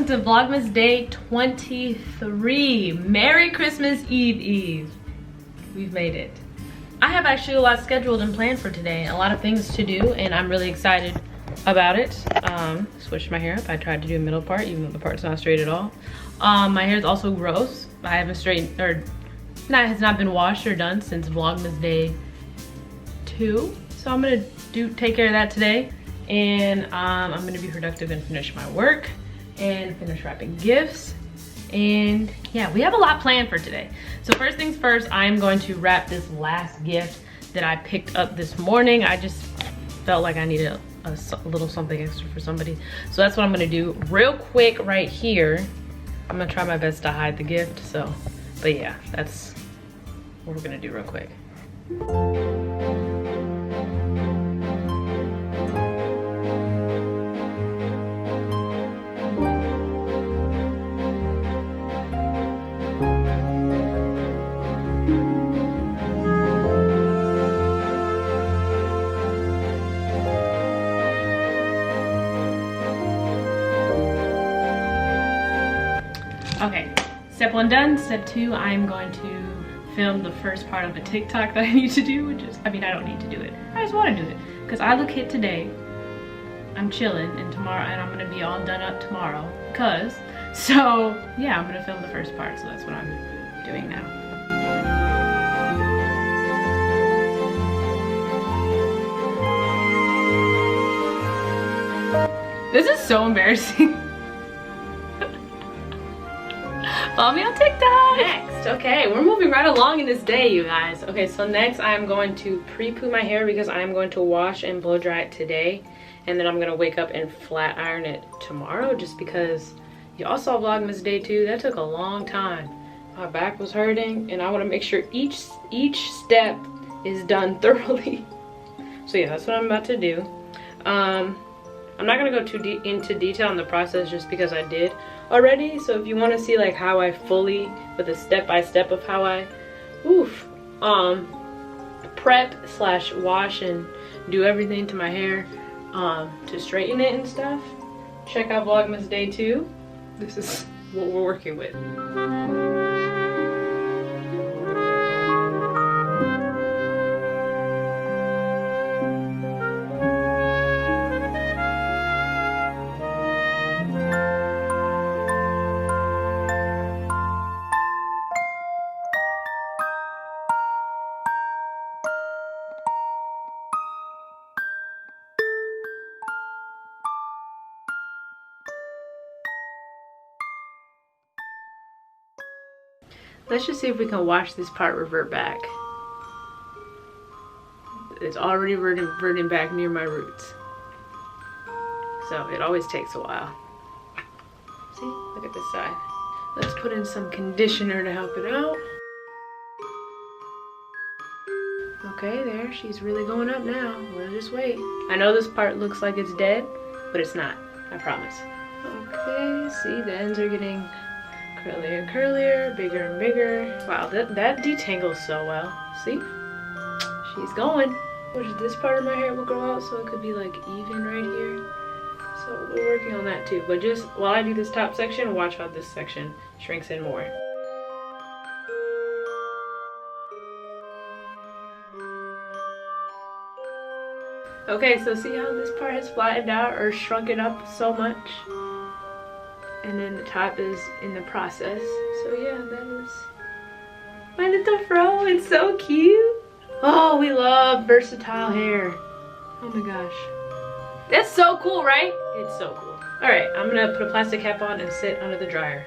welcome to Vlogmas Day 23. Merry Christmas Eve. We've made it. I have actually a lot scheduled and planned for today, a lot of things to do, and I'm really excited about it. Switched my hair up. I tried to do a middle part, even though the part's not straight at all. My hair is also gross. I haven't straightened, or has not been washed or done since Vlogmas Day 2. So I'm gonna take care of that today, and I'm gonna be productive and finish my work and finish wrapping gifts. And yeah, we have a lot planned for today. So first things first, I'm going to wrap this last gift that I picked up this morning. I just felt like I needed a little something extra for somebody. So that's what I'm gonna do real quick right here. I'm gonna try my best to hide the gift, but yeah, that's what we're gonna do real quick. Okay, step 1 done. Step 2, I'm going to film the first part of a TikTok that I need to do, which is, I don't need to do it. I just want to do it because I look hit today. I'm chilling, and tomorrow, and I'm gonna be all done up tomorrow. So yeah, I'm gonna film the first part. So that's what I'm doing now. This is so embarrassing. Follow me on TikTok. Next, okay, we're moving right along in this day, you guys. Okay, so next I'm going to pre-poo my hair because I'm going to wash and blow dry it today, and then I'm gonna wake up and flat iron it tomorrow, just because y'all saw Vlogmas Day 2. That took a long time. My back was hurting, and I want to make sure each step is done thoroughly. So yeah, that's what I'm about to do. I'm not gonna go too into detail on the process just because I did already. So if you want to see like how I fully, with a step-by-step of how I prep / wash and do everything to my hair to straighten it and stuff, check out Vlogmas Day 2. This is what we're working with. Let's just see if we can watch this part revert back. It's already reverting back near my roots. So it always takes a while. See, look at this side. Let's put in some conditioner to help it out. Okay, there, she's really going up now. We'll just wait. I know this part looks like it's dead, but it's not, I promise. Okay, see, the ends are getting curlier and curlier, bigger and bigger. Wow, that detangles so well. See? She's going. Which this part of my hair will grow out so it could be like even right here. So we're working on that too. But just while I do this top section, watch how this section shrinks in more. Okay, so see how this part has flattened out or shrunk it up so much? And then the top is in the process. So yeah, that is my little fro. It's so cute. Oh, we love versatile hair. Oh my gosh. That's so cool, right? It's so cool. All right, I'm gonna put a plastic cap on and sit under the dryer.